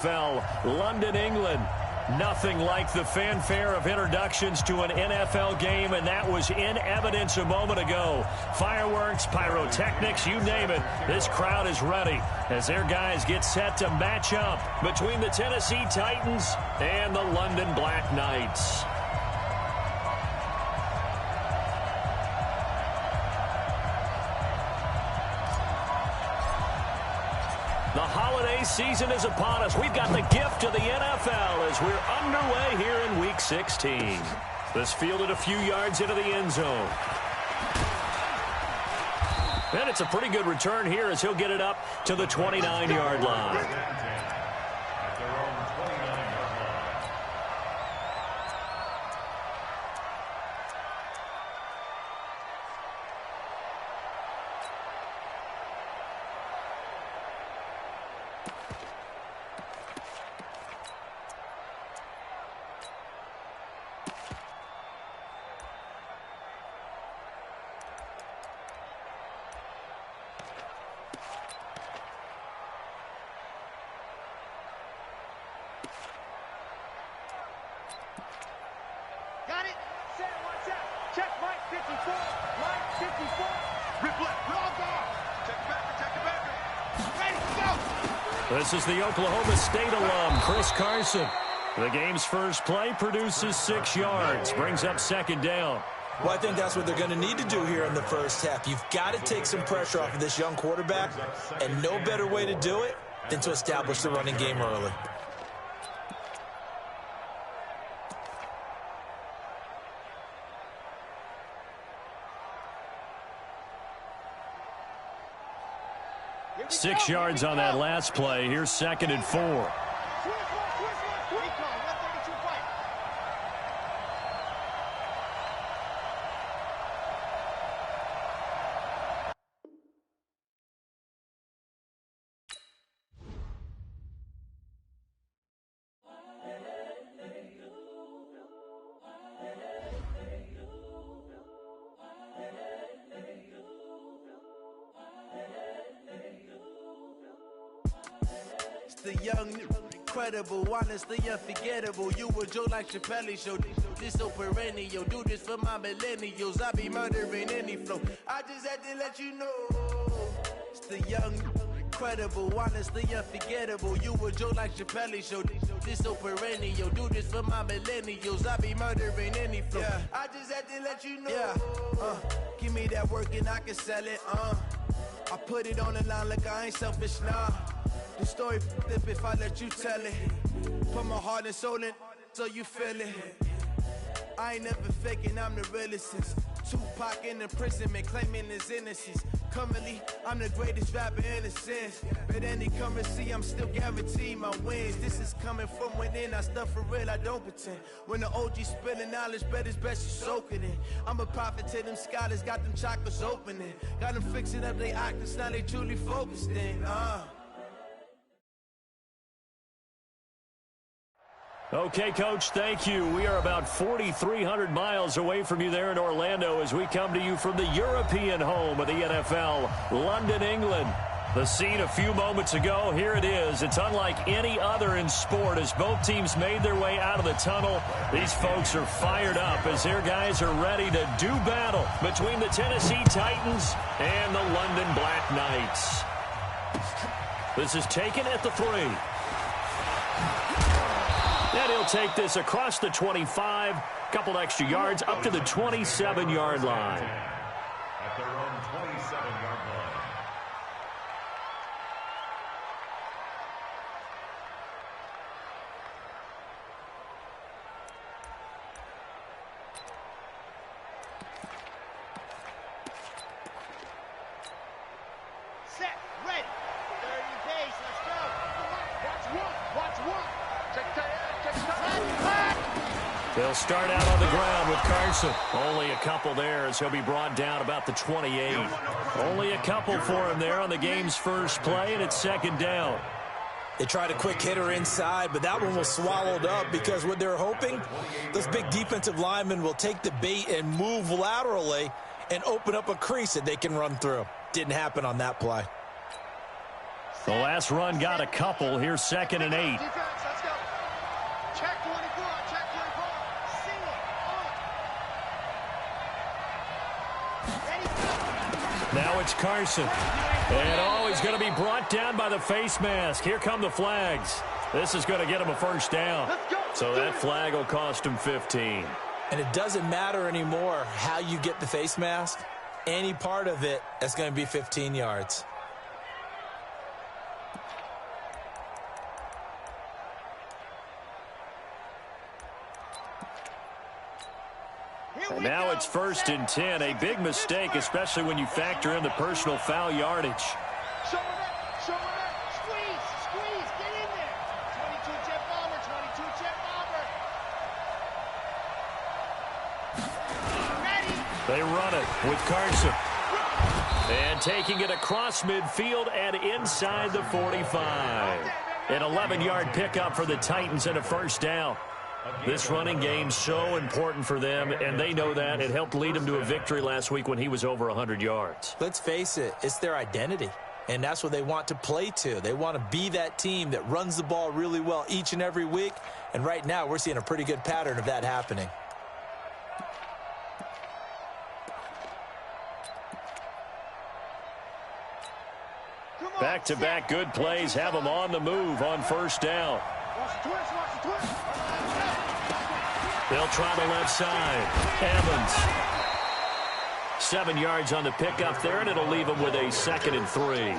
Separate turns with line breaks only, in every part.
London, England. Nothing like the fanfare of introductions to an NFL game, and that was in evidence a moment ago. Fireworks, pyrotechnics, you name it. This crowd is ready as their guys get set to match up between the Tennessee Titans and the London Black Knights. The holiday season is upon us. We've got the gift of the NFL as we're underway here in Week 16. This fielded a few yards into the end zone. And it's a pretty good return here as he'll get it up to the 29-yard line.
Got it. Set. Watch out. Check Mike 54. Mike 54. Rip left. Roll guard. Check the backer. Ready. Go.
This is the Oklahoma State alum, Chris Carson. The game's first play produces 6 yards. Brings up second down.
Well, I think that's what they're going to need to do here in the first half. You've got to take some pressure off of this young quarterback, and no better way to do it than to establish the running game early.
Six yards on that last play. Here's 2nd and 4.
The young, incredible, honestly unforgettable. You were Joe like Chappelle show. This so perennial. Do this for my millennials. I be murdering any flow. I just had to let you know. It's the young, incredible, honestly unforgettable. You were Joe like Chappelle show. This so perennial. Do this for my millennials. I be murdering any flow. Yeah. I just had to let you know. Yeah. Give me that work and I can sell it. I put it on the line like I ain't selfish, nah. The story flip if I let you tell it. Put my heart and soul in so you feel it. I ain't never faking, I'm the realest since Tupac in imprisonment, claiming his innocence. Currently, I'm the greatest rapper in a sense. But any currency, I'm still guaranteed my wins. This is coming from within, I stuff for real, I don't pretend. When the OG spilling knowledge, bet it's best you soak it in. I'm a prophet to them scholars, got them chakras opening. Got them fixing up they actors, now they truly focused in.
Okay, Coach, thank you. We are about 4,300 miles away from you there in Orlando as we come to you from the European home of the NFL, London, England. The scene a few moments ago, here it is. It's unlike any other in sport as both teams made their way out of the tunnel. These folks are fired up as their guys are ready to do battle between the Tennessee Titans and the London Black Knights. This is taken at the 3. And he'll take this across the 25, couple extra yards up to the 27-yard line.
At their own 27-yard line.
Set. Ready. 30 days. Let's go. Watch one. Check time.
They'll start out on the ground with Carson. Only a couple there as he'll be brought down about the 28. Only a couple for him there on the game's first play, and it's 2nd down.
They tried a quick hitter inside, but that one was swallowed up because what they're hoping, those big defensive linemen will take the bait and move laterally and open up a crease that they can run through. Didn't happen on that play.
The last run got a couple. Here's 2nd and 8.
Defense, let's go. Check 24, check 24. Sing it. Ready, go.
Now it's Carson. And, he's going to be brought down by the face mask. Here come the flags. This is going to get him a first down. So that flag will cost him 15.
And it doesn't matter anymore how you get the face mask. Any part of it is going to be 15 yards.
And now it's 1st and 10. A big mistake, especially when you factor in the personal foul yardage.
Show it up, show it up. Squeeze, get in there. 22 jet bomber, 22 jet bomber. Ready.
They run it with Carson. And taking it across midfield and inside the 45. An 11-yard pickup for the Titans and a first down. This running game's so important for them, and they know that. It helped lead them to a victory last week when he was over 100 yards.
Let's face it, it's their identity, and that's what they want to play to. They want to be that team that runs the ball really well each and every week, and right now we're seeing a pretty good pattern of that happening.
Back-to-back good plays have them on the move on first down.
Watch the twist, watch the twist.
They'll try the left side. Evans. 7 yards on the pickup there, and it'll leave them with a 2nd and 3.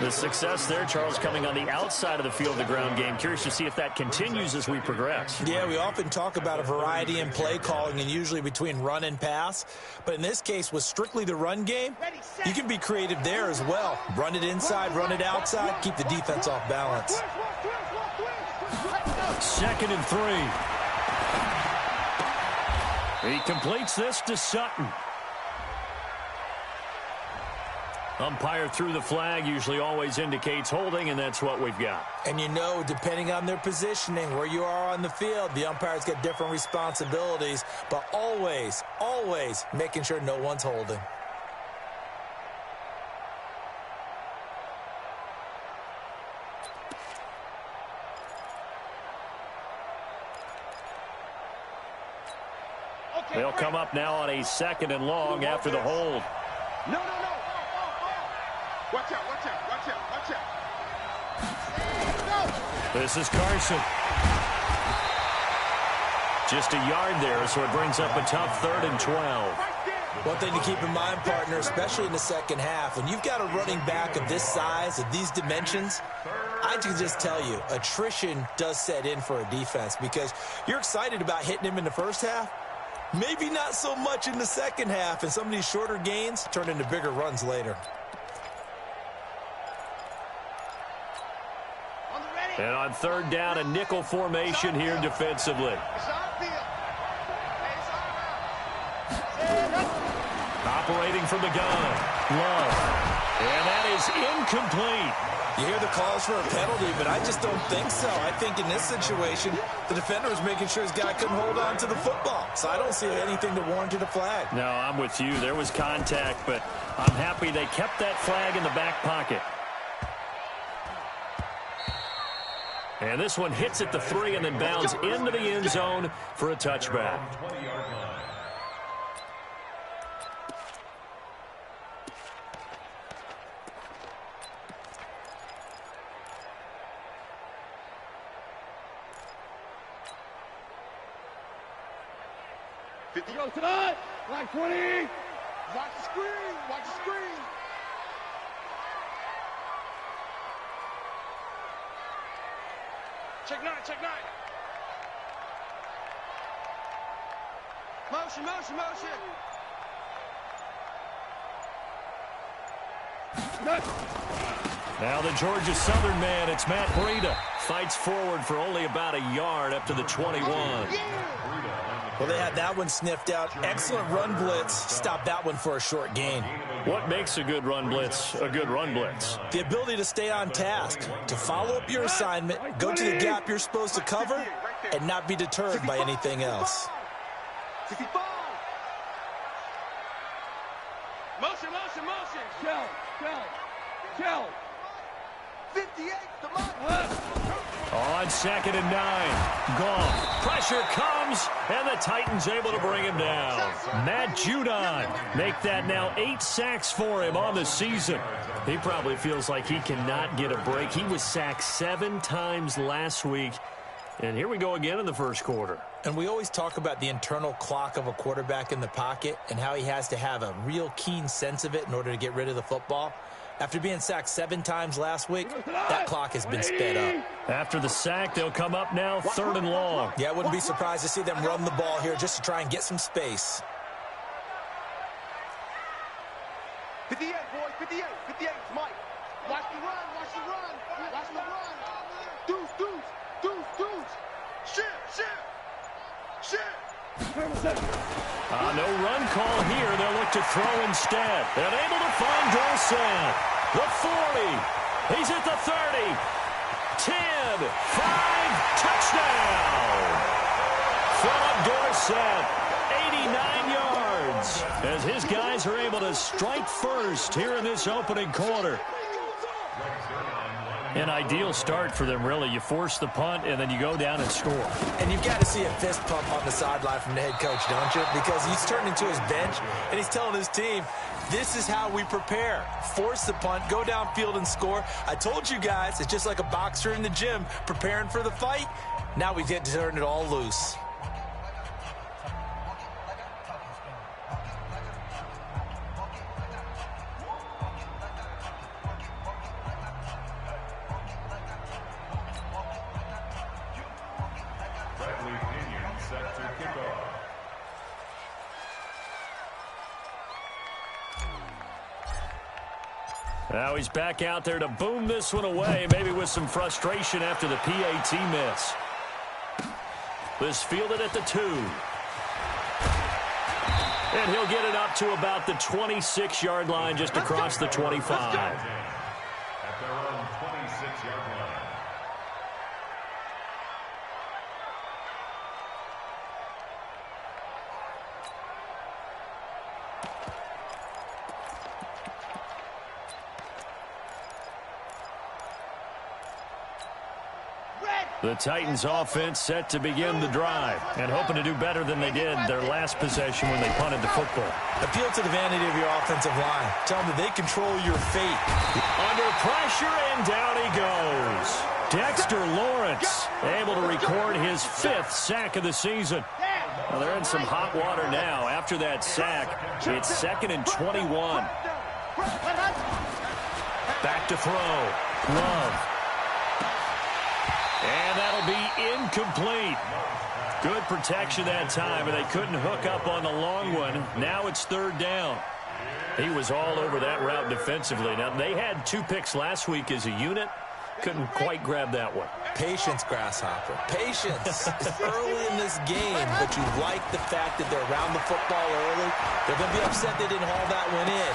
The success there, Charles, coming on the outside of the field of the ground game. Curious to see if that continues as we progress.
Yeah, we often talk about a variety in play calling and usually between run and pass. But in this case, with strictly the run game, you can be creative there as well. Run it inside, run it outside, keep the defense off balance.
2nd and 3. He completes this to Sutton. Umpire threw the flag, usually always indicates holding, and that's what we've got.
And you know, depending on their positioning, where you are on the field, the umpire's got different responsibilities, but always, always making sure no one's holding.
They'll come up now on a 2nd and long after the hold.
No. Watch out, watch out, watch out, watch out.
This is Carson. Just a yard there, so it brings up a tough 3rd and 12.
One thing to keep in mind, partner, especially in the second half, when you've got a running back of this size, of these dimensions, I can just tell you, attrition does set in for a defense because you're excited about hitting him in the first half. Maybe not so much in the second half, and some of these shorter gains turn into bigger runs later.
And on 3rd down, a nickel formation here defensively. Operating from the gun. Love. And that is incomplete.
You hear the calls for a penalty, but I just don't think so. I think in this situation, the defender was making sure his guy couldn't hold on to the football. So I don't see anything to warrant a flag.
No, I'm with you. There was contact, but I'm happy they kept that flag in the back pocket. And this one hits at the 3 and then bounds into the end zone for a touchback.
Goes to that. Line 20. Watch the screen. Watch the screen. Check 9. Check 9. Motion. Motion. Motion.
Now the Georgia Southern man, it's Matt Breida. Fights forward for only about a yard up to the 21.
Well, they had that one sniffed out. Excellent run blitz. Stop that one for a short gain.
What makes a good run blitz a good run blitz?
The ability to stay on task, to follow up your assignment, go to the gap you're supposed to cover, and not be deterred by anything else.
65. Motion. Motion. Motion. Kill.
On 2nd and 9, Goff. Pressure comes, and the Titans able to bring him down. Matt Judon make that now 8 sacks for him on the season. He probably feels like he cannot get a break. He was sacked 7 times last week. And here we go again in the first quarter.
And we always talk about the internal clock of a quarterback in the pocket and how he has to have a real keen sense of it in order to get rid of the football. After being sacked 7 times last week, that clock has been sped up.
After the sack, they'll come up now 3rd and long.
Yeah, I wouldn't be surprised to see them run the ball here just to try and get some space.
58, boys, 58, 58, Mike. Watch the run, watch the run, watch the run. Deuce, deuce, deuce, deuce. Shit.
No run call here. They'll look to throw instead. And able to find Dorsett. The 40. He's at the 30. 10, 5, touchdown. Philip Dorsett, 89 yards. As his guys are able to strike first here in this opening quarter. An ideal start for them, really. You force the punt, and then you go down and score.
And you've got to see a fist pump on the sideline from the head coach, don't you? Because he's turned into his bench, and he's telling his team, this is how we prepare. Force the punt, go downfield and score. I told you guys, it's just like a boxer in the gym preparing for the fight. Now we get to turn it all loose.
Now he's back out there to boom this one away, maybe with some frustration after the PAT miss. This fielded at the 2. And he'll get it up to about the 26-yard line, just across the 25.
At their own 26-yard line.
The Titans offense set to begin the drive and hoping to do better than they did their last possession when they punted the football.
Appeal to the vanity of your offensive line. Tell them that they control your fate.
Under pressure, and down he goes. Dexter Lawrence able to record his 5th sack of the season. Well, they're in some hot water now. After that sack, it's 2nd and 21. Back to throw. Love. And that'll be incomplete. Good protection that time, and they couldn't hook up on the long one. Now it's 3rd down. He was all over that route defensively. Now, they had 2 picks last week as a unit. Couldn't quite grab that one.
Patience, Grasshopper. Patience. It's early in this game, but you like the fact that they're around the football early. They're going to be upset they didn't haul that one in.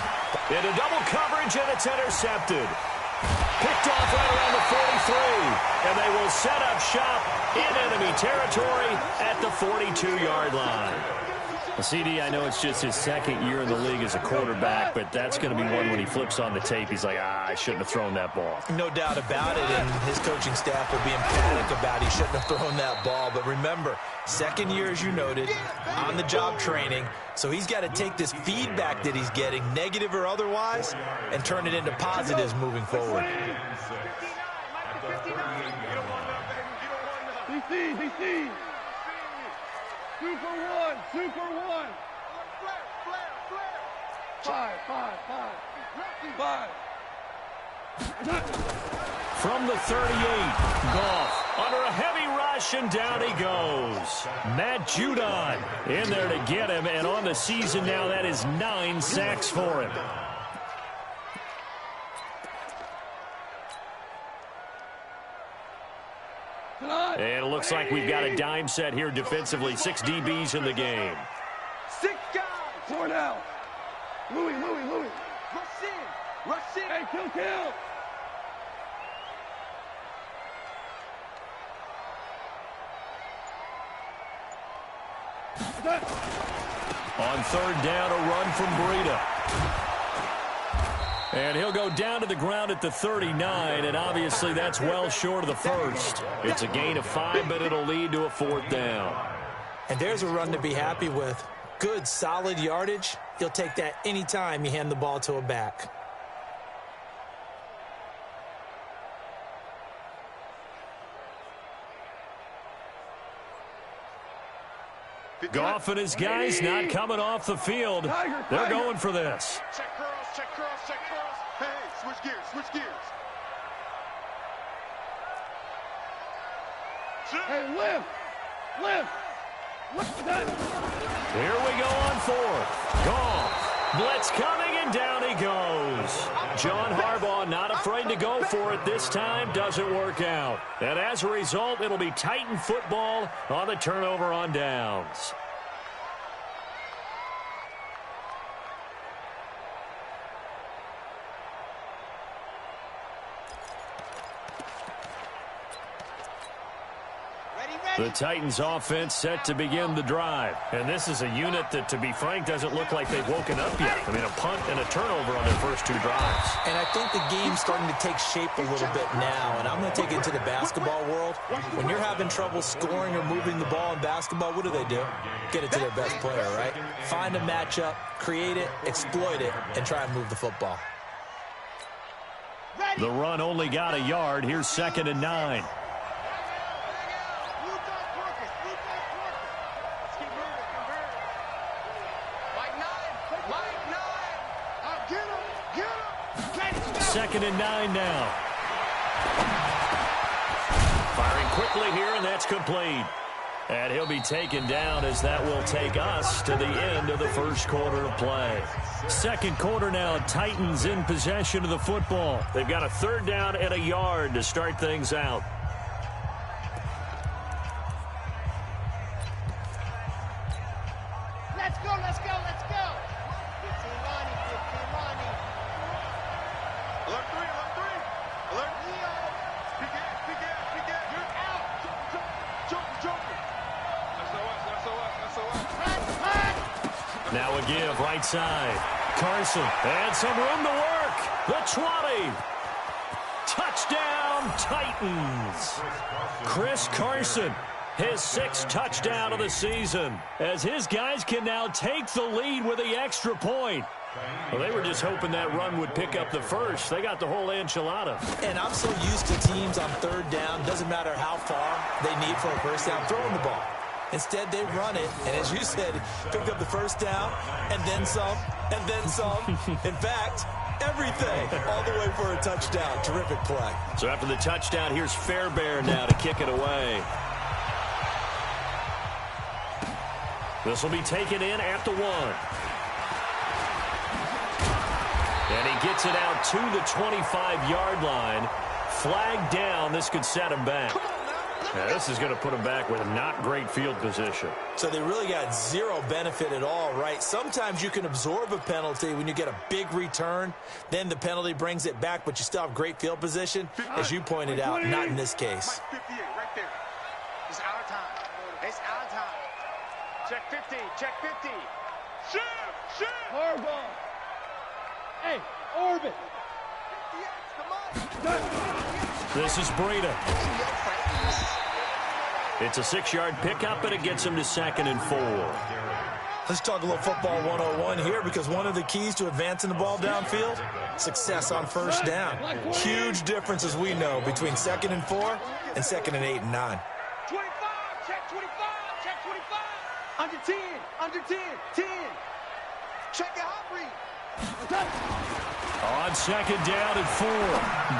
Into double coverage, and it's intercepted. Picked off right around the 43, and they will set up shop in enemy territory at the 42-yard line. Well, CD, I know it's just his 2nd year in the league as a quarterback, but that's going to be one when he flips on the tape. He's like, I shouldn't have thrown that ball.
No doubt about it, and his coaching staff will be emphatic about he shouldn't have thrown that ball. But remember, 2nd year, as you noted, on-the-job training, so he's got to take this feedback that he's getting, negative or otherwise, and turn it into positives moving forward.
DC. 2 for 1, 2 for 1. Five.
From the 38, Goff under a heavy rush, and down he goes. Matt Judon in there to get him, and on the season now, that is 9 sacks for him. And it looks like we've got a dime set here defensively. 6 DBs in the game.
6 guys. 4 down. Louis. Rush in. Hey, kill. On 3rd down, a run from Breida.
And he'll go down to the ground at the 39, and obviously that's well short of the first. It's a gain of 5, but it'll lead to a 4th down.
And there's a run to be happy with. Good, solid yardage. You'll take that anytime you hand the ball to a back.
Goff and his guys not coming off the field. They're going for this.
Check curls, check curls, check curls. Hey, switch gears, switch gears. Hey, lift.
Here we go on 4th. Goff. Blitz coming, and down he goes. John Harbaugh not afraid to go for it this time. Doesn't work out. And as a result, it'll be Titan football on the turnover on downs. The Titans offense set to begin the drive. And this is a unit that, to be frank, doesn't look like they've woken up yet. I mean, a punt and a turnover on their first 2 drives.
And I think the game's starting to take shape a little bit now. And I'm going to take it to the basketball world. When you're having trouble scoring or moving the ball in basketball, what do? Get it to their best player, right? Find a matchup, create it, exploit it, and try and move the football.
The run only got a yard. Here's 2nd and 9. Second and 9 now. Firing quickly here, and that's complete. And he'll be taken down as that will take us to the end of the first quarter of play. Second quarter now, Titans in possession of the football. They've got a 3rd down and a yard to start things out.
Let's go, let's go, let's go. 15 Lonnie, 15 Lonnie. Alert 3, alert 3. Alert Leo. Big gas. You're out. Joker. SOS.
Now a give, right side. Carson, and some room to work. The 20. Touchdown, Titans. Chris Carson, his 6th touchdown of the season, as his guys can now take the lead with the extra point. Well, they were just hoping that run would pick up the first. They got the whole enchilada.
And I'm so used to teams on 3rd down, doesn't matter how far they need for a first down, throwing the ball. Instead, they run it, and as you said, pick up the first down, and then some, and then some. In fact, everything, all the way for a touchdown. Terrific play.
So after the touchdown, here's Fairbairn now to kick it away. This will be taken in at the 1. And he gets it out to the 25-yard line. Flag down. This could set him back. Now, this is going to put him back with not great field position.
So they really got 0 benefit at all, right? Sometimes you can absorb a penalty when you get a big return. Then the penalty brings it back, but you still have great field position. As you pointed out, not in this case.
58 right there. It's out of time. It's out of time. Check 50. Check 50. Shift.
Harbaugh. Hey, Orbit.
This is Breida. It's a 6-yard pickup, and it gets him to 2nd and 4.
Let's talk a little football 101 here, because one of the keys to advancing the ball downfield, success on first down. Huge difference, as we know, between 2nd and 4 and 2nd and 8 and 9.
25. Check 25. Check 25. Under 10. Under 10. 10. Check your hot read.
On 2nd down and 4.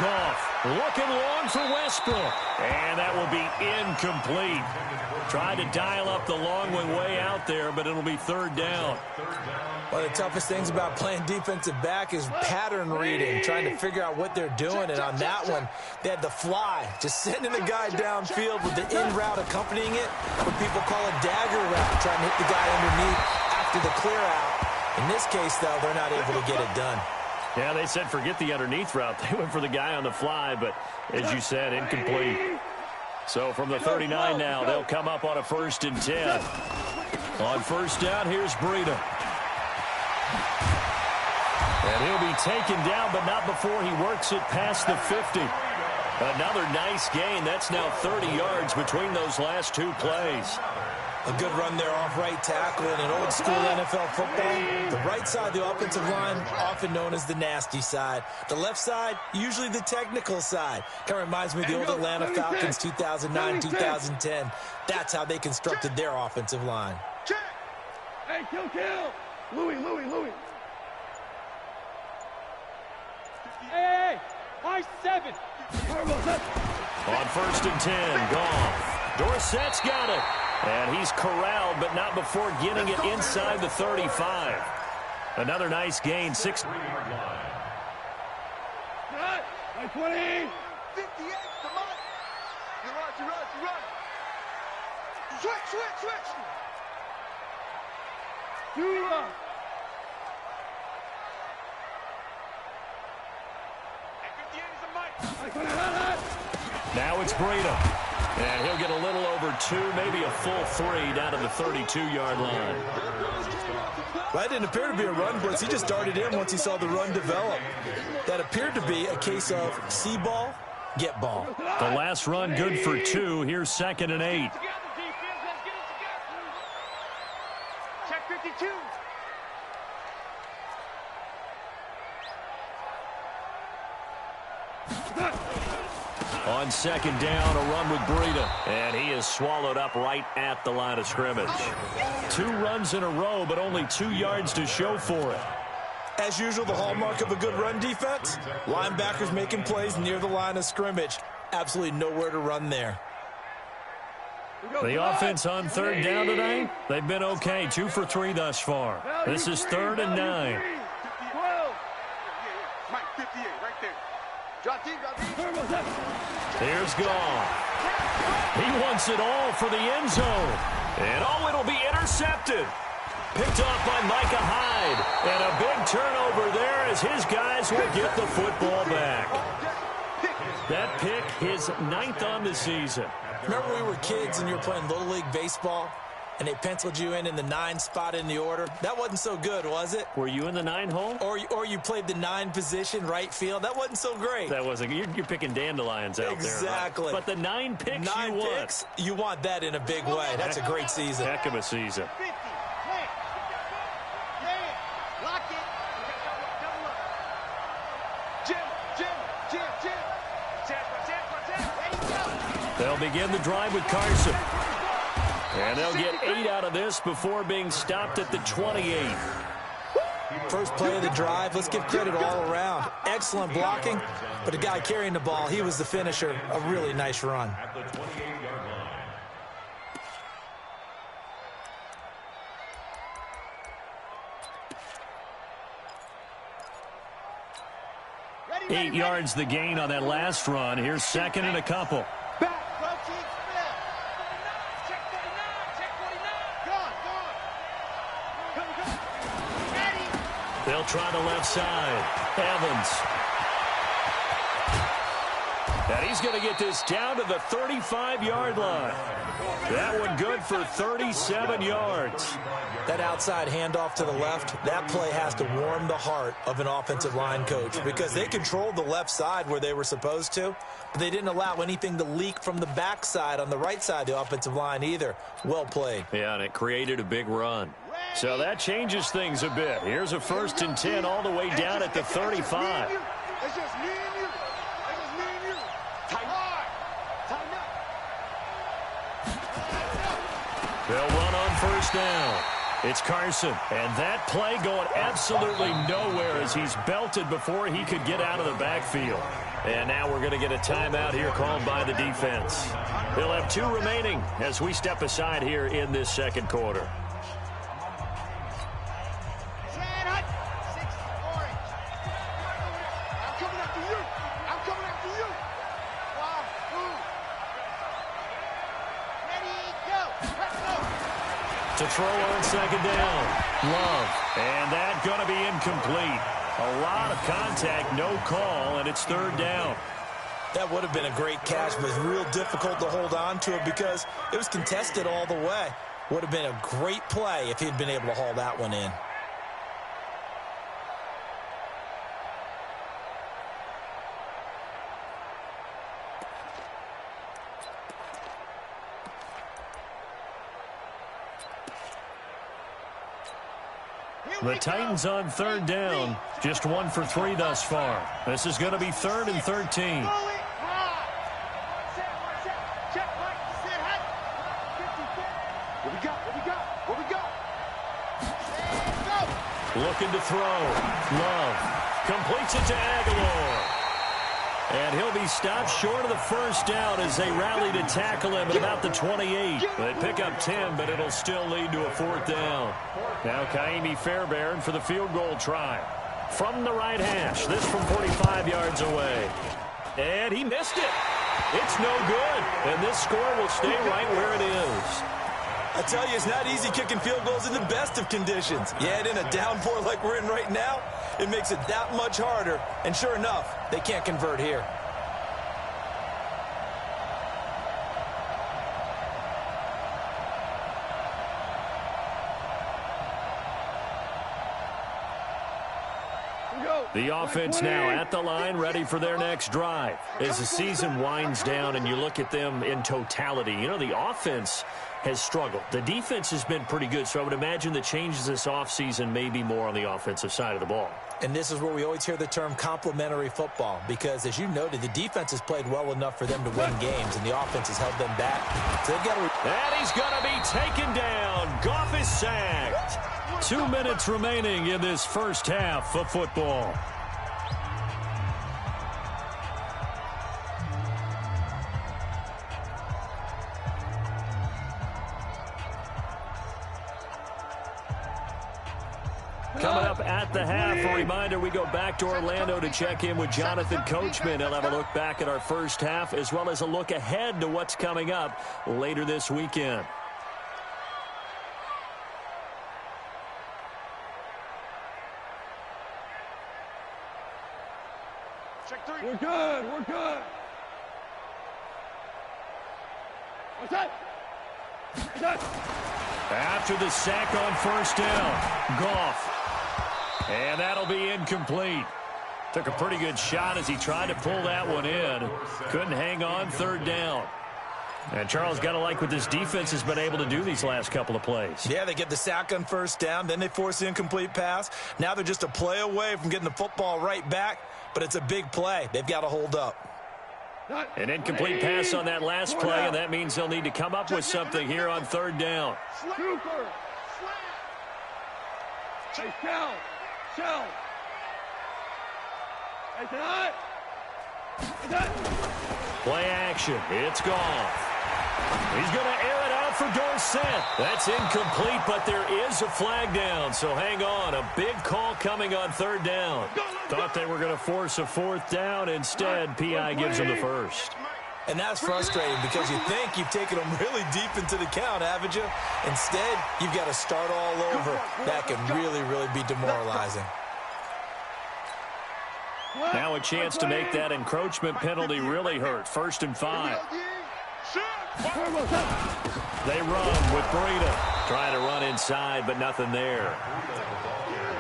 Goff looking long for Westbrook. And that will be incomplete. Tried to dial up the long one way out there, but it'll be 3rd down.
One of the toughest things about playing defensive back is pattern reading, trying to figure out what they're doing. And on that one, they had the fly, just sending the guy downfield with the in route accompanying it, what people call a dagger route, trying to hit the guy underneath after the clear out. In this case, though, they're not able to get it done.
Yeah, they said forget the underneath route. They went for the guy on the fly, but as you said, incomplete. So from the 39 now, they'll come up on a 1st and 10. On 1st down, here's Breida. And he'll be taken down, but not before he works it past the 50. Another nice gain. That's now 30 yards between those last two plays.
A good run there off right tackle in an old-school NFL football. The right side of the offensive line, often known as the nasty side. The left side, usually the technical side. Kind of reminds me of the old Atlanta Falcons 2009, 2010. That's how they constructed their offensive line.
Hey, kill. Louis. Hey, high 7.
On 1st and 10, Goff. Dorsett's got it. And he's corralled, but not before getting it inside the 35. Another nice gain, 6.
20. 58, come on. You run. Switch.
Now it's Breida. And he'll get a little over 2, maybe a full 3 down to the 32-yard line.
Well, that didn't appear to be a run blitz. He just darted in once he saw the run develop. That appeared to be a case of see ball, get ball.
The last run good for 2. Here's 2nd and 8.
Check 52.
On 2nd down, a run with Breida. And he is swallowed up right at the line of scrimmage. 2 runs in a row, but only 2 yards to show for it.
As usual, the hallmark of a good run defense, linebackers making plays near the line of scrimmage. Absolutely nowhere to run there.
The offense on 3rd down tonight, they've been okay. 2 for 3 thus far. This is 3rd and 9.
Mike, 58, right there. Drop deep.
Here's Goff. He wants it all for the end zone. And it'll be intercepted. Picked off by Micah Hyde. And a big turnover there as his guys will get the football back. That pick, his 9th on the season.
Remember when we were kids and you were playing Little League Baseball and they penciled you in the 9 spot in the order? That wasn't so good, was it?
Were you in the 9 hole?
Or you played the 9 position, right field. That wasn't so great.
That wasn't. You're picking dandelions out there.
Exactly.
Right? But the 9 picks
you want that in a big way. That's a great season.
Heck of a season.
50. Lock it. Jim.
They'll begin the drive with Carson. And they'll get 8 out of this before being stopped at the 28.
First play of the drive, let's give credit all around. Excellent blocking, but the guy carrying the ball, he was the finisher. A really nice run.
At the 28-yard line.
8 yards the gain on that last run. Here's 2nd and a couple. They'll try the left side. Evans. And he's going to get this down to the 35-yard line. That one good for 37 yards.
That outside handoff to the left, that play has to warm the heart of an offensive line coach because they controlled the left side where they were supposed to, but they didn't allow anything to leak from the backside on the right side of the offensive line either. Well played.
Yeah, and it created a big run. So that changes things a bit. Here's a 1st and 10 all the way down at the 35.
It's just me and you. Tight up.
They'll run on 1st down. It's Carson. And that play going absolutely nowhere as he's belted before he could get out of the backfield. And now we're going to get a timeout here called by the defense. They'll have 2 remaining as we step aside here in this 2nd quarter. To throw on 2nd down. Love. And that going to be incomplete. A lot of contact, no call, and it's 3rd down.
That would have been a great catch, but it's real difficult to hold on to it because it was contested all the way. Would have been a great play if he'd been able to haul that one in.
The Titans on third down. Just 1 for 3 thus far. This is going to be 3rd and 13. Looking to throw. Love completes it to Aguilar. And he'll be stopped short of the first down as they rally to tackle him at about the 28. They pick up 10, but it'll still lead to a 4th down. Now Kaimi Fairbairn for the field goal try. From the right hash, this from 45 yards away. And he missed it. It's no good. And this score will stay right where it is.
I tell you, it's not easy kicking field goals in the best of conditions. Yet in a downpour like we're in right now, it makes it that much harder. And sure enough, they can't convert here.
The offense now at the line, ready for their next drive. As the season winds down and you look at them in totality, you know, the offense has struggled. The defense has been pretty good, so I would imagine the changes this offseason may be more on the offensive side of the ball.
And this is where we always hear the term complementary football, because as you noted, the defense has played well enough for them to win games, and the offense has held them back. So they've got to...
And he's going to be taken down. Goff is sacked. 2 minutes remaining in this first half of football. Coming up at the half, a reminder, we go back to Orlando to check in with Jonathan Coachman. He'll have a look back at our first half as well as a look ahead to what's coming up later this weekend.
Check 3.
We're good. We're good. What's that? What's that?
After the sack on first down, Goff. And that'll be incomplete. Took a pretty good shot as he tried to pull that one in. Couldn't hang on, 3rd down. And Charles, got to like what this defense has been able to do these last couple of plays.
Yeah, they get the sack on first down, then they force the incomplete pass. Now they're just a play away from getting the football right back, but it's a big play. They've got to hold up.
An incomplete pass on that last play, and that means they'll need to come up with something here on 3rd down.
Super. Hey, Shell. Shell. Hey, tonight.
Play action. It's gone. He's going to air it out for Dorsett. That's incomplete, but there is a flag down, so hang on. A big call coming on 3rd down. Thought they were going to force a 4th down. Instead, P.I. gives them the first.
And that's frustrating because you think you've taken them really deep into the count, haven't you? Instead, you've got to start all over. That can really, really be demoralizing.
Now a chance to make that encroachment penalty really hurt. 1st and 5. They run with Breida. Trying to run inside, but nothing there.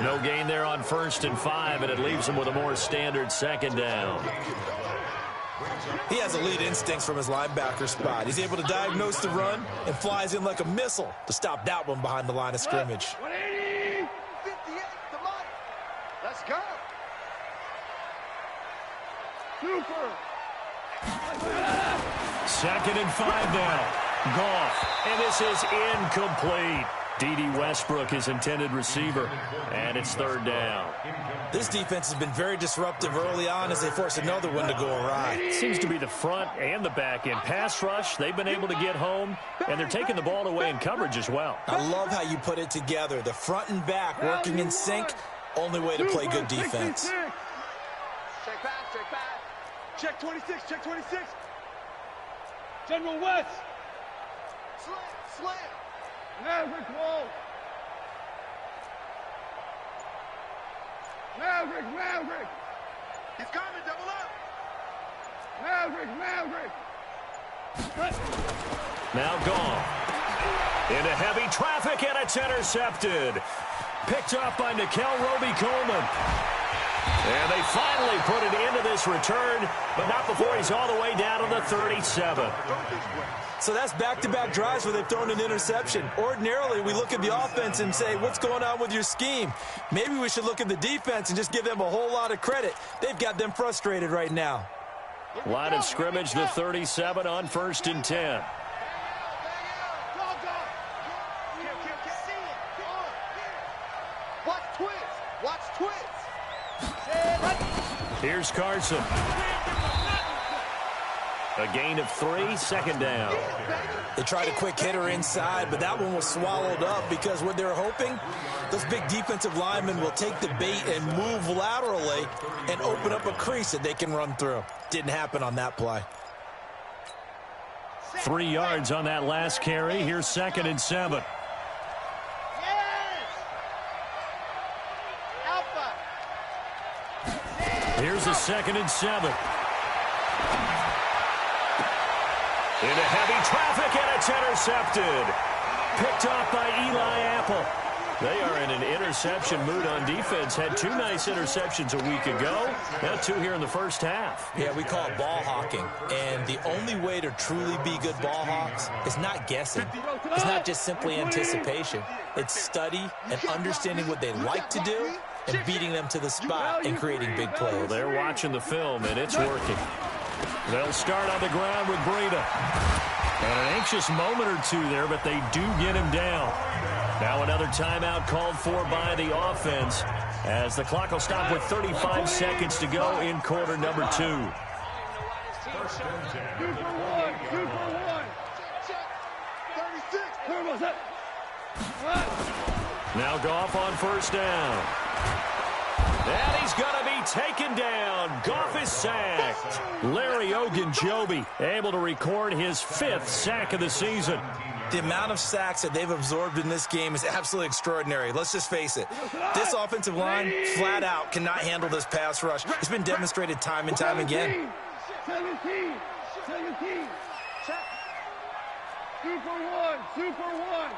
No gain there on 1st and 5, and it leaves them with a more standard 2nd down.
He has elite instincts from his linebacker spot. He's able to diagnose the run and flies in like a missile to stop that one behind the line of scrimmage.
58, the money. Let's go.
Super.
2nd and 5 now. Goff, and this is incomplete. D.D. Westbrook, his intended receiver, and it's 3rd down.
This defense has been very disruptive early on as they force another one to go awry.
It seems to be the front and the back end. Pass rush, they've been able to get home, and they're taking the ball away in coverage as well.
I love how you put it together. The front and back working in sync, only way to play good defense.
Check back, check back.
Check 26, check 26. General West.
Slam.
Maverick wall. Maverick.
He's coming, double up.
Maverick.
Now gone. Into heavy traffic, and it's intercepted. Picked up by Nickel Roby-Coleman. And they finally put it into this return, but not before he's all the way down to the 37.
So that's back-to-back drives where they've thrown an interception. Ordinarily, we look at the offense and say, what's going on with your scheme? Maybe we should look at the defense and just give them a whole lot of credit. They've got them frustrated right now.
Line of scrimmage, the 37 on 1st and 10.
Watch twist.
Here's Carson. A gain of 3, 2nd down.
They tried a quick hitter inside, but that one was swallowed up because what they're hoping, those big defensive linemen will take the bait and move laterally and open up a crease that they can run through. Didn't happen on that play.
3 yards on that last carry. Here's 2nd and 7. Here's a 2nd and 7. Into heavy traffic, and it's intercepted. Picked off by Eli Apple. They are in an interception mood on defense. Had 2 nice interceptions a week ago. Now 2 here in the first half.
Yeah, we call it ball hawking. And the only way to truly be good ball hawks is not guessing. It's not just simply anticipation. It's study and understanding what they like to do and beating them to the spot and creating big plays.
Well, they're watching the film, and it's working. They'll start on the ground with Breida. And an anxious moment or 2 there, but they do get him down. Now another timeout called for by the offense as the clock will stop with 35 seconds to go in quarter number 2.
2 for 1. 2 for 1. 36.
Now Goff on 1st down. And he's going to be taken down. Goff is sacked. Larry Ogunjobi able to record his 5th sack of the season.
The amount of sacks that they've absorbed in this game is absolutely extraordinary. Let's just face it. This offensive line, flat out, cannot handle this pass rush. It's been demonstrated time and time again.
17. 17. 2 for 1. 2 for 1.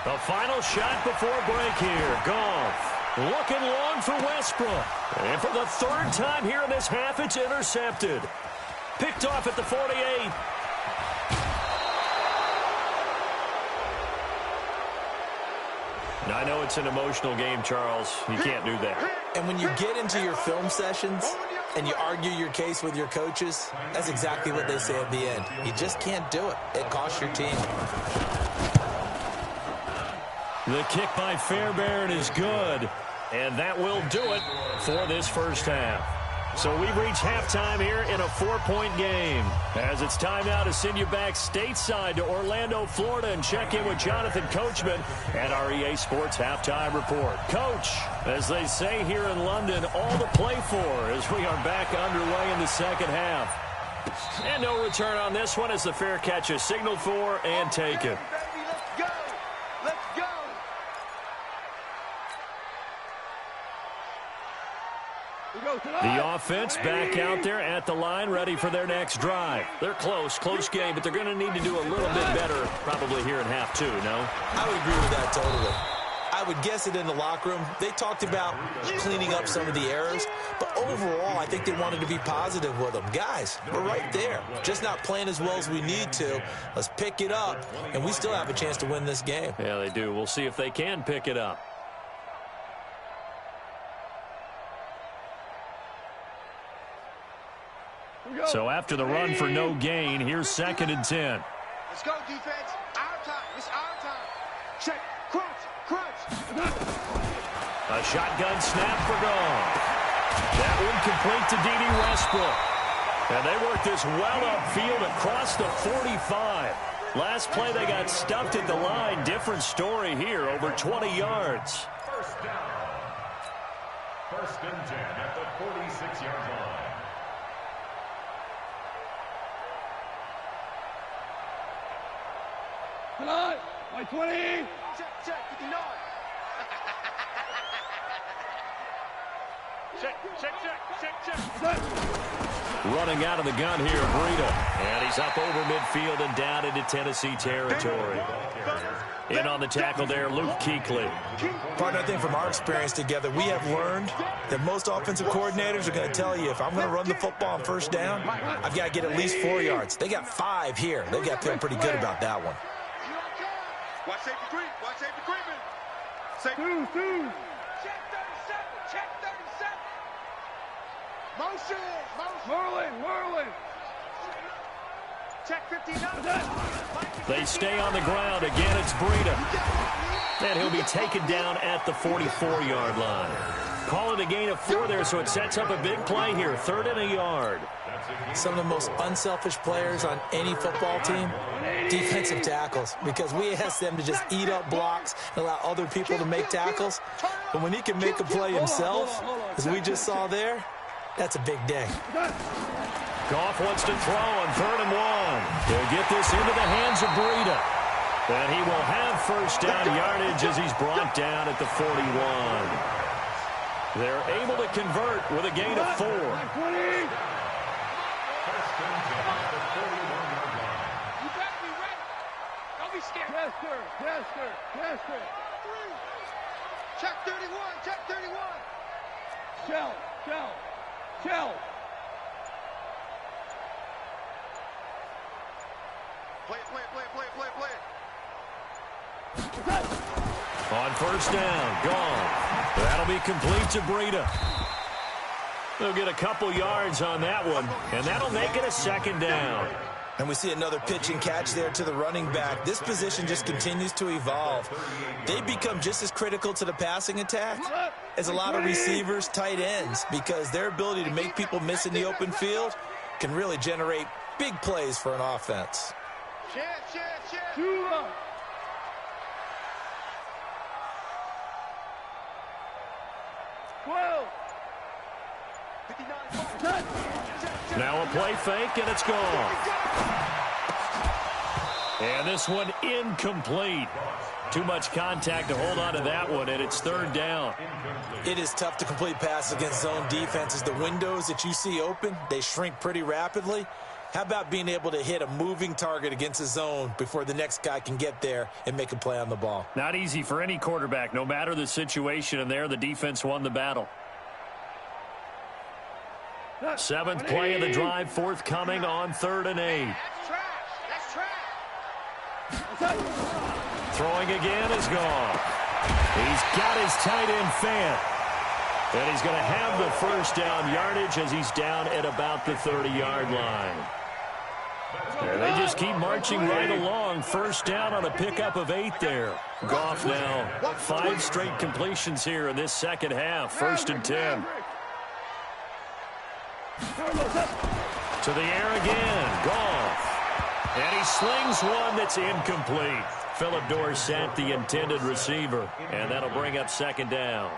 The final shot before break here. Goff looking long for Westbrook. And for the 3rd time here in this half, it's intercepted. Picked off at the 48. I know it's an emotional game, Charles. You can't do that.
And when you get into your film sessions and you argue your case with your coaches, that's exactly what they say at the end. You just can't do it. It costs your team.
The kick by Fairbairn is good. And that will do it for this first half. So we've reached halftime here in a 4-point game. As it's time now to send you back stateside to Orlando, Florida, and check in with Jonathan Coachman at our EA Sports Halftime Report. Coach, as they say here in London, all to play for as we are back underway in the second half. And no return on this one as the fair catch is signaled for and taken. The offense back out there at the line, ready for their next drive. They're close game, but they're going to need to do a little bit better probably here in half 2, no?
I would agree with that totally. I would guess it in the locker room. They talked about cleaning up some of the errors, but overall, I think they wanted to be positive with them. Guys, we're right there. Just not playing as well as we need to. Let's pick it up, and we still have a chance to win this game.
Yeah, they do. We'll see if they can pick it up. So after the run for no gain, here's 2nd and 10.
Let's go, defense. Our time. It's our time. Check. Crunch.
A shotgun snap for Goff. That one complete to D.D. Westbrook. And they worked this well upfield across the 45. Last play, they got stuffed at the line. Different story here, over 20 yards.
First down. 1st and 10 at the 46-yard line.
Come on, my 20.
Check, 59.
Running out of the gun here, Breida. And he's up over midfield and down into Tennessee territory. In on the tackle there, Luke Kuechly.
Partner, I think from our experience together, we have learned that most offensive coordinators are going to tell you, if I'm going to run the football on first down, I've got to get at least 4 yards. They got 5 here. They've got to feel pretty good about that one.
Watch safety creep. Watch safety creeping. Safety. Check 37. Check 37. Motion. Merlin. Check 59.
They stay on the ground. Again, it's Breida. And he'll be taken down at the 44-yard line. Call it a gain of 4 there, so it sets up a big play here. 3rd and a yard.
Some of the most unselfish players on any football team, defensive tackles, because we ask them to just eat up blocks and allow other people to make tackles. But when he can make a play himself, as we just saw there, that's a big day.
Goff wants to throw on 3rd and 1. He'll get this into the hands of Breida. And he will have first down yardage as he's brought down at the 41. They're able to convert with a gain of 4.
Check 31. Check 31.
Shell.
Play it.
On first down, gone. That'll be complete to Breida. They'll get a couple yards on that one, and that'll make it a 2nd down.
And we see another pitch and catch there to the running back. This position just continues to evolve. They become just as critical to the passing attack as a lot of receivers, tight ends, because their ability to make people miss in the open field can really generate big plays for an offense.
Shit.
12.
Now a play fake, and it's gone. And this one incomplete. Too much contact to hold on to that one, and it's 3rd down.
It is tough to complete passes against zone defenses. The windows that you see open, they shrink pretty rapidly. How about being able to hit a moving target against a zone before the next guy can get there and make a play on the ball?
Not easy for any quarterback, no matter the situation, and there the defense won the battle. 7th play of the drive, forthcoming on 3rd and 8.
That's trash.
Throwing again is gone. He's got his tight end Fant. And he's going to have the first down yardage as he's down at about the 30-yard line. And they just keep marching right along. First down on a pickup of 8 there. Goff now 5 straight completions here in this second half. 1st and 10. To the air again. Goff. And he slings one that's incomplete. Philip Dorsett, the intended receiver. And that'll bring up 2nd down.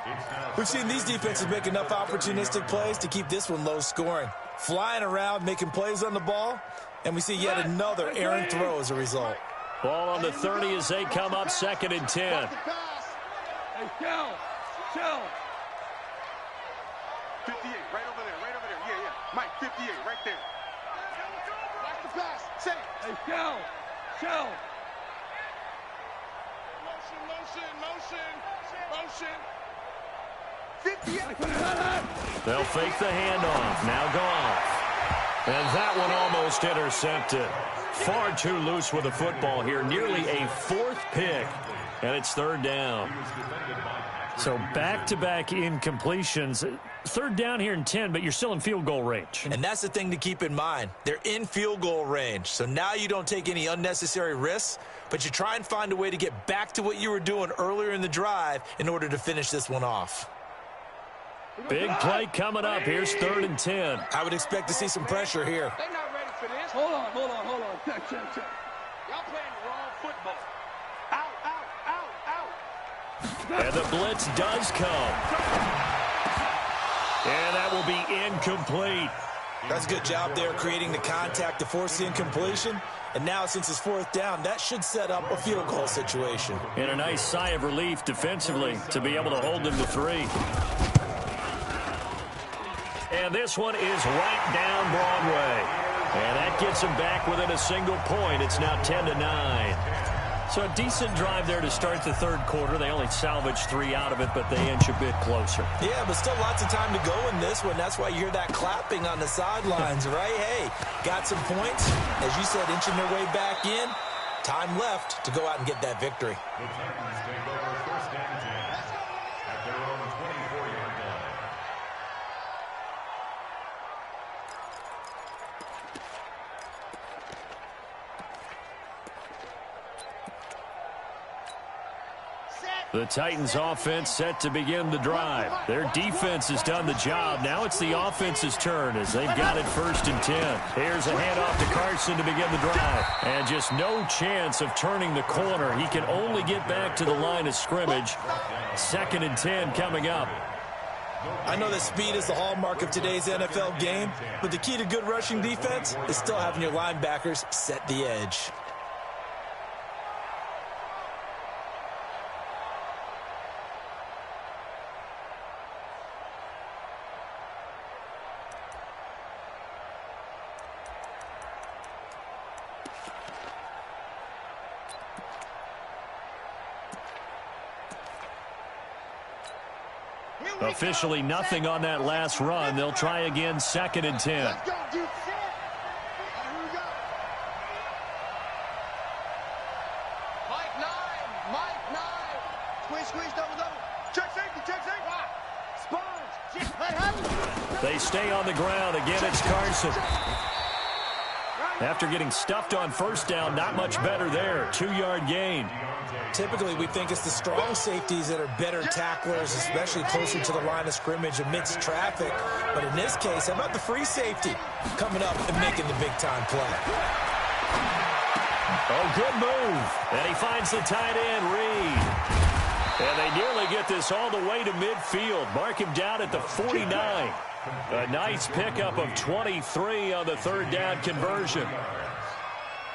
We've seen these defenses make enough opportunistic plays to keep this one low scoring. Flying around, making plays on the ball. And we see yet another errant throw as a result.
Ball on the 30 as they come up 2nd and 10.
Hey, Shell.
58, right over there. Yeah. Mike, 58, right there. Watch the pass. Safe.
Hey, Shell.
Motion. 58.
They'll fake the handoff. Now Goff. And that one almost intercepted. Far too loose with the football here. Nearly a 4th pick. And it's 3rd down. So back-to-back incompletions. 3rd down here in 10, but you're still in field goal range.
And that's the thing to keep in mind. They're in field goal range. So now you don't take any unnecessary risks, but you try and find a way to get back to what you were doing earlier in the drive in order to finish this one off.
Big play coming up. Here's 3rd and 10.
I would expect to see some pressure here.
They're not ready for this.
Hold on. Check.
Y'all playing the wrong football. Out.
And the blitz does come. And that will be incomplete.
That's a good job there creating the contact to force the incompletion. And now, since it's 4th down, that should set up a field goal situation.
And a nice sigh of relief defensively to be able to hold them to 3. And this one is right down Broadway. And that gets them back within a single point. It's now 10-9. So a decent drive there to start the third quarter. They only salvaged 3 out of it, but they inch a bit closer.
Yeah, but still lots of time to go in this one. That's why you hear that clapping on the sidelines, right? Hey, got some points. As you said, inching their way back in. Time left to go out and get that victory.
The Titans take over first and 10 at their own 24-yard line.
The Titans offense set to begin the drive. Their defense has done the job. Now it's the offense's turn as they've got it first and 10. Here's a handoff to Carson to begin the drive. And just no chance of turning the corner. He can only get back to the line of scrimmage. 2nd and 10 coming up.
I know that speed is the hallmark of today's NFL game, but the key to good rushing defense is still having your linebackers set the edge.
Officially nothing on that last run. They'll try again 2nd and 10.
Let's go, dude. Here we go. Mike 9. Squeeze, double. Check safety. Sponge. Let him.
They stay on the ground. Again, it's Carson. After getting stuffed on first down, not much better there. 2-yard gain.
Typically, we think it's the strong safeties that are better tacklers, especially closer to the line of scrimmage amidst traffic. But in this case, how about the free safety coming up and making the big-time play?
Oh, good move. And he finds the tight end, Reed. And they nearly get this all the way to midfield. Mark him down at the 49. A nice pickup of 23 on the third down conversion.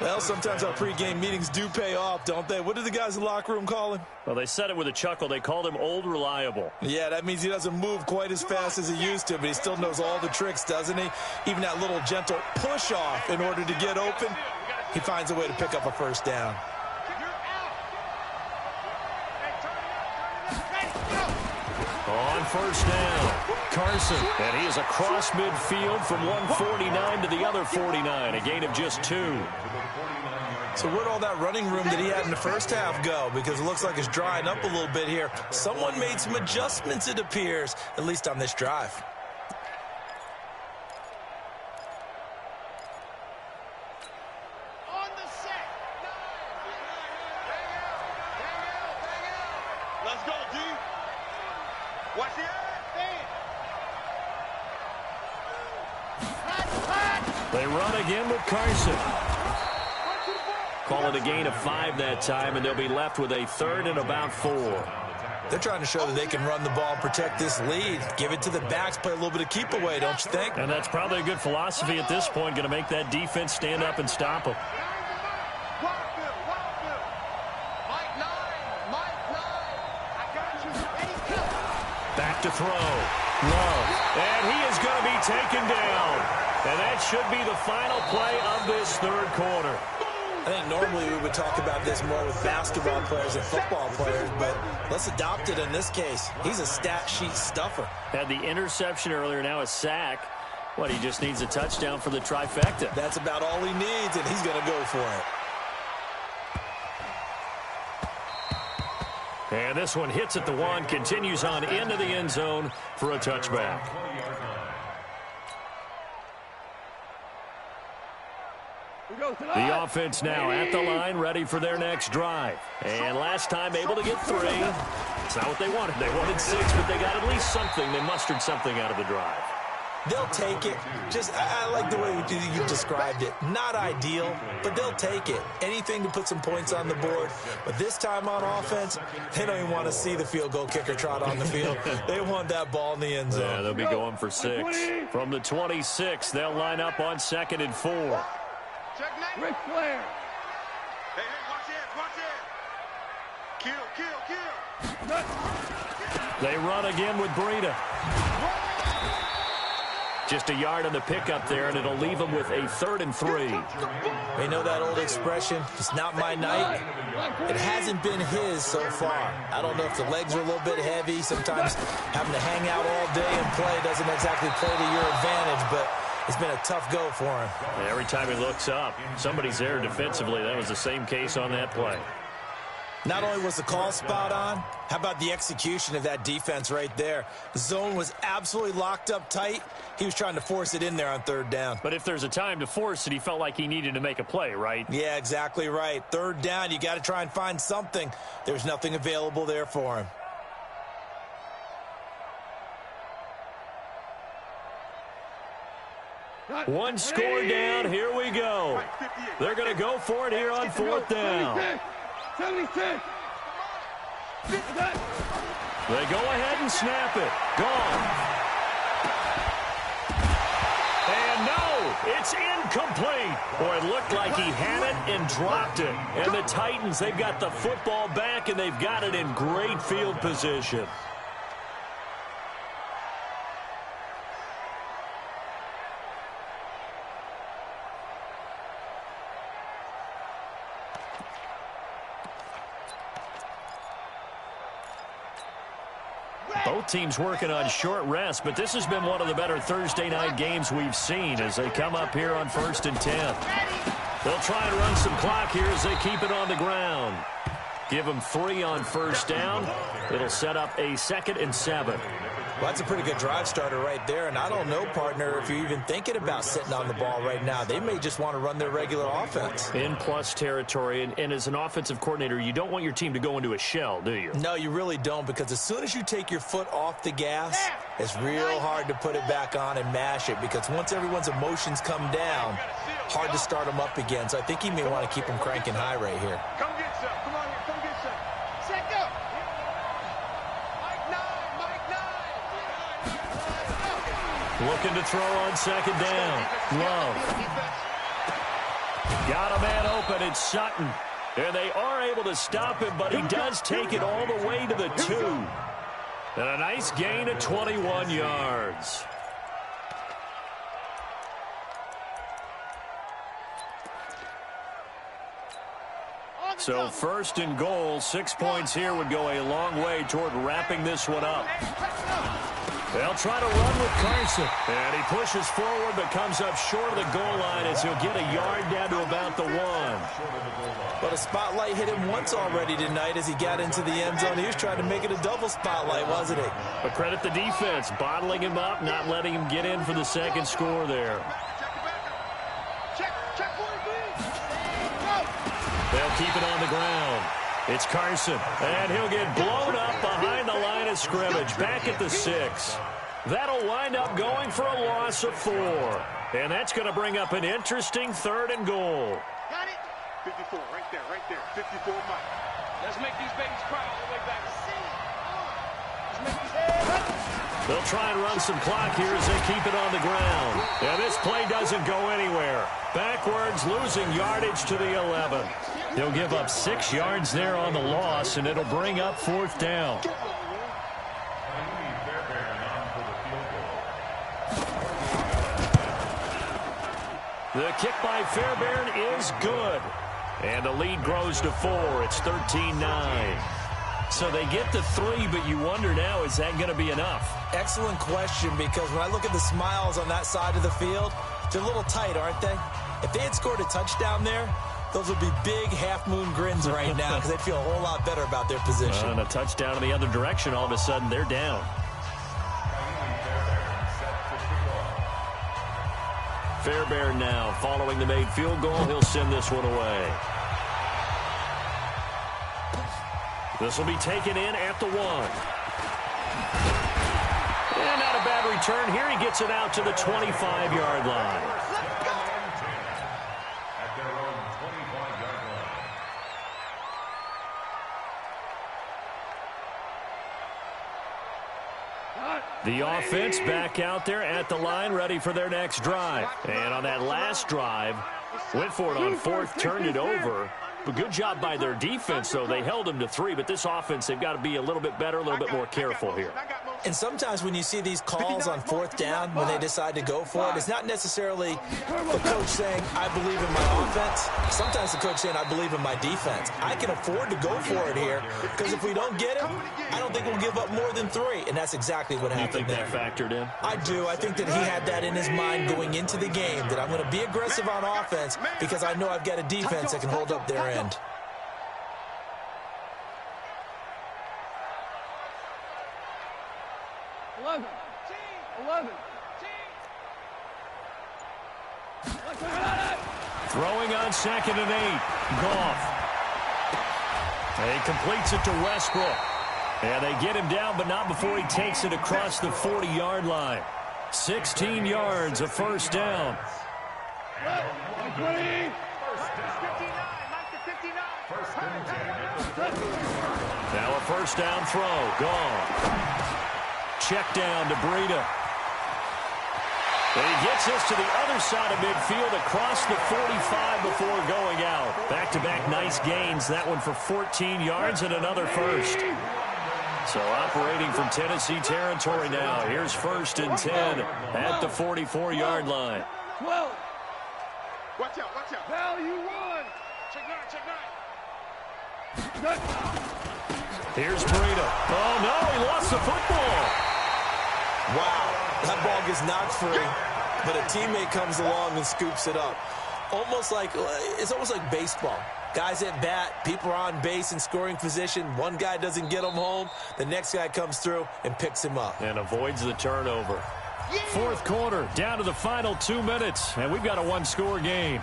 Well, sometimes our pregame meetings do pay off, don't they? What did the guys in the locker room call him?
Well, they said it with a chuckle. They called him Old Reliable.
Yeah, that means he doesn't move quite as fast as he used to, but he still knows all the tricks, doesn't he? Even that little gentle push-off in order to get open, he finds a way to pick up a first down.
On first down, Carson. And he is across midfield from 149 to the other 49, a gain of just 2.
So where'd all that running room that he had in the first half go? Because it looks like it's drying up a little bit here. Someone made some adjustments, it appears, at least on this drive.
On the set. Let's go, D. Watch the
They run again with Carson. Call it a gain of 5 that time, and they'll be left with a 3rd and about 4.
They're trying to show that they can run the ball and protect this lead. Give it to the backs, play a little bit of keep away, don't you think?
And that's probably a good philosophy at this point, going to make that defense stand up and stop them. Back to throw. Love. And he is going to be taken down. And that should be the final play of this third quarter.
I think normally we would talk about this more with basketball players and football players, but let's adopt it in this case. He's a stat sheet stuffer.
Had the interception earlier, now a sack. What, he just needs a touchdown for the trifecta.
That's about all he needs, and he's going to go for it.
And this one hits at the 1, continues on into the end zone for a touchback. The offense now at the line, ready for their next drive. And last time able to get 3. It's not what they wanted. They wanted 6, but they got at least something. They mustered something out of the drive.
They'll take it. I like the way you described it. Not ideal, but they'll take it. Anything to put some points on the board. But this time on offense, they don't even want to see the field goal kicker trot on the field. They want that ball in the end zone.
Yeah, they'll be going for 6. From the 26, they'll line up on 2nd and 4.
Ric Flair. Hey, watch it. Kill.
They run again with Breida. Just a yard on the pickup there, and it'll leave them with a 3rd and 3.
They know that old expression, it's not my night. It hasn't been his so far. I don't know if the legs are a little bit heavy. Sometimes having to hang out all day and play doesn't exactly play to your advantage, but it's been a tough go for him.
And every time he looks up, somebody's there defensively. That was the same case on that play.
Not only was the call spot on, how about the execution of that defense right there? The zone was absolutely locked up tight. He was trying to force it in there on 3rd down.
But if there's a time to force it, he felt like he needed to make a play, right?
Yeah, exactly right. 3rd down, you got to try and find something. There's nothing available there for him.
One score down. Here we go. They're going to go for it here on 4th down.
76.
They go ahead and snap it. Gone. And no, it's incomplete. Boy, it looked like he had it and dropped it. And the Titans, they've got the football back, and they've got it in great field position. Both teams working on short rest, but this has been one of the better Thursday night games we've seen as they come up here on 1st and 10. They'll try and run some clock here as they keep it on the ground. Give them 3 on 1st down. It'll set up a 2nd and 7.
Well, that's a pretty good drive starter right there, and I don't know, partner, if you're even thinking about sitting on the ball right now. They may just want to run their regular offense.
In plus territory, and as an offensive coordinator, you don't want your team to go into a shell, do you?
No, you really don't, because as soon as you take your foot off the gas, it's real hard to put it back on and mash it, because once everyone's emotions come down, hard to start them up again. So I think he may want to keep them cranking high right here.
Come get some. Come on here. Come get some. Set go.
Looking to throw on 2nd down. Love. Got a man open. It's Sutton. And they are able to stop him, but he does take it all the way to the 2. And a nice gain of 21 yards. So 1st and goal, 6 points here would go a long way toward wrapping this one up. They'll try to run with Carson. And he pushes forward but comes up short of the goal line as he'll get a yard down to about the 1.
But a spotlight hit him once already tonight as he got into the end zone. He was trying to make it a double spotlight, wasn't he?
But credit the defense, bottling him up, not letting him get in for the 2nd score there. They'll keep it on the ground. It's Carson, and he'll get blown up behind the line of scrimmage, back at the 6. That'll wind up going for a loss of 4. And that's going to bring up an interesting 3rd and goal.
Got it. 54, right there, 54, Mike.
Let's make these babies cry all the way back.
They'll try and run some clock here as they keep it on the ground. And this play doesn't go anywhere. Backwards, losing yardage to the 11. He'll give up 6 yards there on the loss, and it'll bring up 4th down. The kick by Fairbairn is good. And the lead grows to 4. It's 13-9. So they get to 3, but you wonder now, is that going to be enough?
Excellent question, because when I look at the smiles on that side of the field, they're a little tight, aren't they? If they had scored a touchdown there, those would be big half-moon grins right now because they'd feel a whole lot better about their position.
And a touchdown in the other direction, all of a sudden they're down. Fairbairn now following the made field goal. He'll send this one away. This will be taken in at the 1. And not a bad return here. He gets it out to the 25-yard line. The offense back out there at the line, ready for their next drive. And on that last drive, went for it on 4th, turned it over. But good job by their defense, though. They held them to 3, but this offense, they've got to be a little bit better, a little bit more careful here.
And sometimes when you see these calls on fourth down, when they decide to go for it, it's not necessarily the coach saying, I believe in my offense. Sometimes the coach saying, I believe in my defense. I can afford to go for it here because if we don't get it, I don't think we'll give up more than 3. And that's exactly what happened there.
You think that factored in?
I do. I think that he had that in his mind going into the game, that I'm going to be aggressive on offense because I know I've got a defense that can hold up their end.
Throwing on 2nd and 8. Goff. He completes it to Westbrook. And they get him down, but not before he takes it across the 40-yard line. 16 yards, a first down. Now a first down throw. Gone. Check down to Breida. And he gets this to the other side of midfield across the 45 before going out. Back-to-back nice gains. That one for 14 yards and another first. So operating from Tennessee territory now. Here's 1st and 10 at the 44-yard line.
12. Watch out, watch out. Value 1. Check 9, check 9.
Here's Breida. Oh, no, he lost the football.
Wow, that ball gets knocked free, but a teammate comes along and scoops it up. It's almost like baseball. Guys at bat, people are on base in scoring position. One guy doesn't get him home. The next guy comes through and picks him up.
And avoids the turnover. 4th quarter, down to the final 2 minutes, and we've got a 1-score game.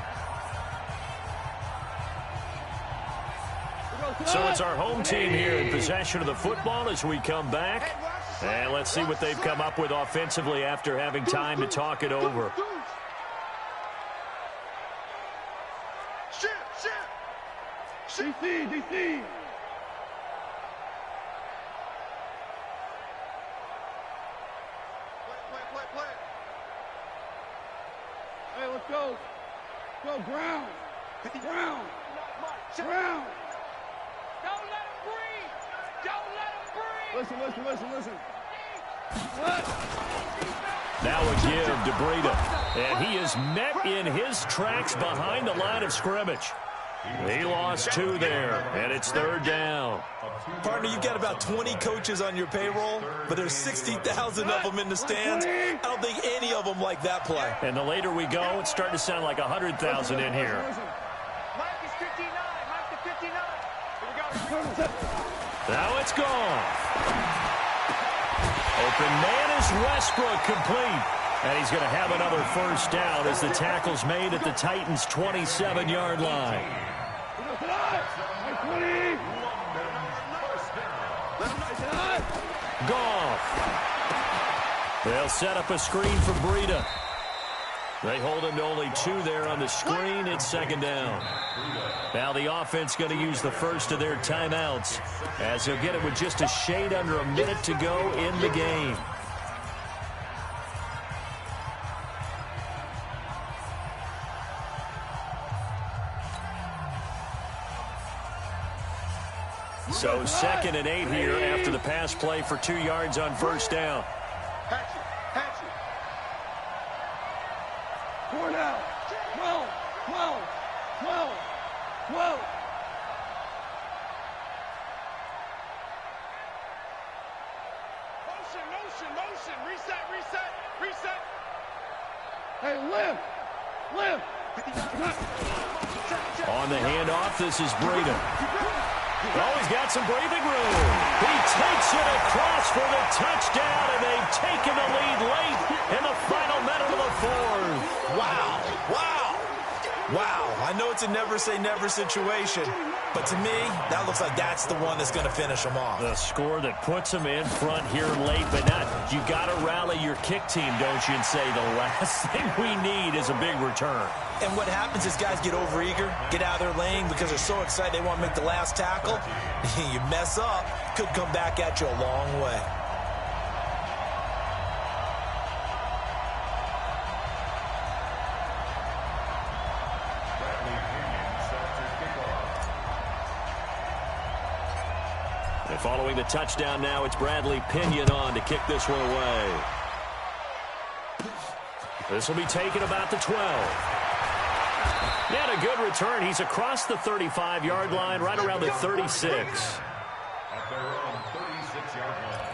So it's our home team here in possession of the football as we come back. And let's see what they've come up with offensively after having time to talk it over.
DC. Play. Hey, let's go. Go, Brown. Brown. Don't let him breathe. Listen.
Now a give to Breida. And he is met in his tracks behind the line of scrimmage. He lost 2 there, and it's 3rd down.
Partner, you've got about 20 coaches on your payroll, but there's 60,000 of them in the stands. I don't think any of them like that play.
And the later we go, it's starting to sound like 100,000 in here.
Mike is 59. Here we go.
Now it's gone. Open man is Westbrook, complete. And he's going to have another first down as the tackle's made at the Titans' 27-yard line. Goff. They'll set up a screen for Breida. They hold him to only 2 there on the screen. It's 2nd down. Now the offense going to use the first of their timeouts as they'll get it with just a shade under a minute to go in the game. So 2nd and 8 here after the pass play for 2 yards on first down.
Hatchet. Four down. 12. Motion. Reset. Hey, live.
On the handoff, this is Breida. Oh, he's got some breathing room. He takes it across for the touchdown, and they've taken the lead late in the final minute of the 4th.
Wow. I know it's a never-say-never situation, but to me, that looks like that's the one that's going to finish them off.
The score that puts them in front here late, but not. You got to rally your kick team, don't you, and say the last thing we need is a big return.
And what happens is guys get overeager, get out of their lane because they're so excited they want to make the last tackle. You mess up, could come back at you a long way.
And following the touchdown now, it's Bradley Pinion on to kick this one away. This will be taken about the 12. He had a good return. He's across the 35-yard line, right around the 36.
At their own 36-yard line.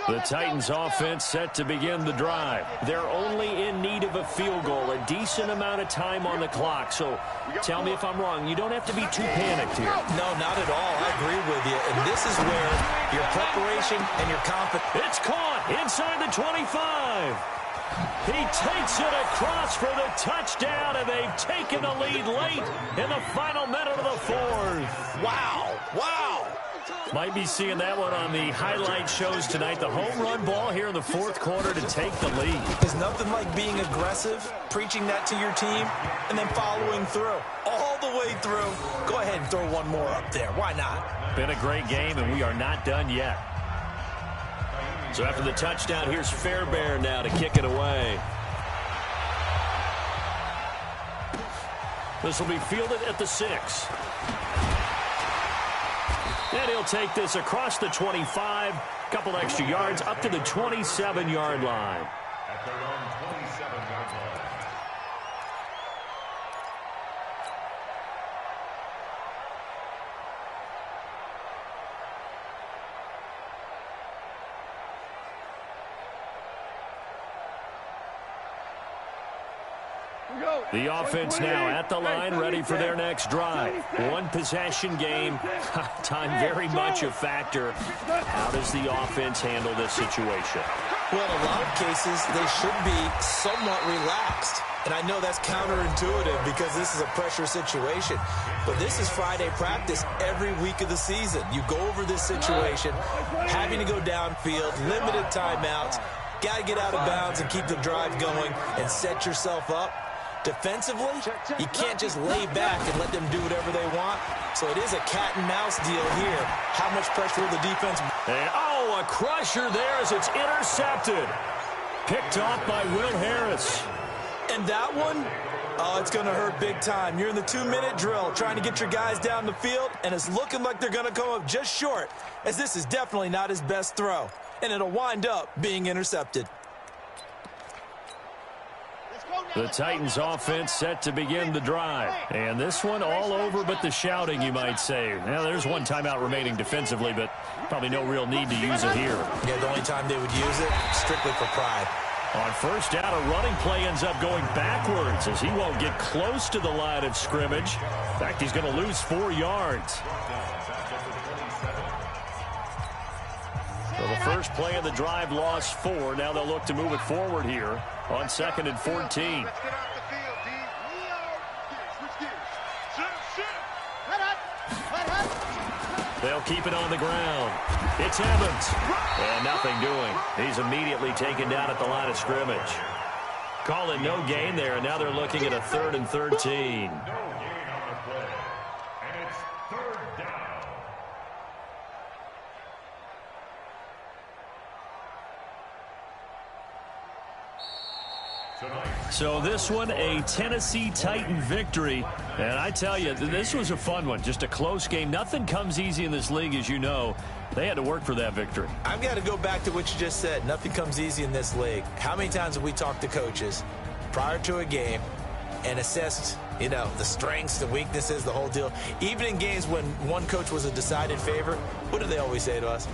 The Titans offense set to begin the drive. They're only in need of a field goal, a decent amount of time on the clock. So tell me if I'm wrong. You don't have to be too panicked here.
No, not at all. I agree with you. And this is where your preparation and your confidence.
It's caught inside the 25. He takes it across for the touchdown, and they've taken the lead late in the final minute of the fourth.
Wow. Wow.
Might be seeing that one on the highlight shows tonight. The home run ball here in the fourth quarter to take the lead.
There's nothing like being aggressive, preaching that to your team, and then following through. All the way through. Go ahead and throw one more up there. Why not?
Been a great game, and we are not done yet. So after the touchdown, here's Fairbairn now to kick it away. This will be fielded at the 6. And he'll take this across the 25, couple extra yards, up to the 27-yard line.
At their own 27-yard line.
The offense now at the line, ready for their next drive. One possession game. Time very much a factor. How does the offense handle this situation?
Well, in a lot of cases, they should be somewhat relaxed. And I know that's counterintuitive because this is a pressure situation. But this is Friday practice every week of the season. You go over this situation, having to go downfield, limited timeouts, got to get out of bounds and keep the drive going and set yourself up. Defensively, you can't just lay back and let them do whatever they want. So it is a cat-and-mouse deal here. How much pressure will the defense...
And, oh, a crusher there as it's intercepted. Picked off by Will Harris.
And that one, oh, it's going to hurt big time. You're in the 2-minute drill trying to get your guys down the field, and it's looking like they're going to come up just short, as this is definitely not his best throw. And it'll wind up being intercepted.
The Titans offense set to begin the drive. And this one all over but the shouting, you might say. Now, there's one timeout remaining defensively, but probably no real need to use it here.
Yeah, the only time they would use it, strictly for pride.
On first down, a running play ends up going backwards as he won't get close to the line of scrimmage. In fact, he's going to lose 4 yards. So the first play of the drive lost 4. Now they'll look to move it forward here on 2nd and 14.
Let's get off the field, D. Switch gears.
They'll keep it on the ground. It's Evans. And nothing doing. He's immediately taken down at the line of scrimmage. Call it no gain there, and now they're looking at a 3rd and 13.
No gain on the play. And it's 3rd down.
So this one, a Tennessee Titan victory. And I tell you, this was a fun one. Just a close game. Nothing comes easy in this league, as you know. They had to work for that victory.
I've got to go back to what you just said. Nothing comes easy in this league. How many times have we talked to coaches prior to a game and assessed, you know, the strengths, the weaknesses, the whole deal? Even in games when one coach was a decided favorite, what do they always say to us?